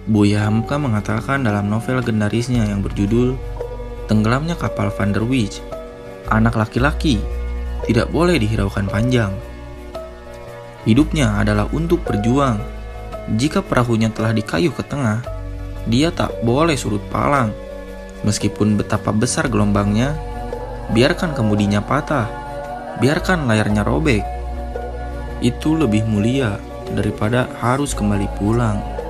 Buya Hamka mengatakan dalam novel legendarisnya yang berjudul Tenggelamnya Kapal Van der Wijk, anak laki-laki tidak boleh dihiraukan panjang. Hidupnya adalah untuk berjuang. Jika perahunya telah dikayuh ke tengah, dia tak boleh surut palang. Meskipun betapa besar gelombangnya, biarkan kemudinya patah, biarkan layarnya robek. Itu lebih mulia daripada harus kembali pulang.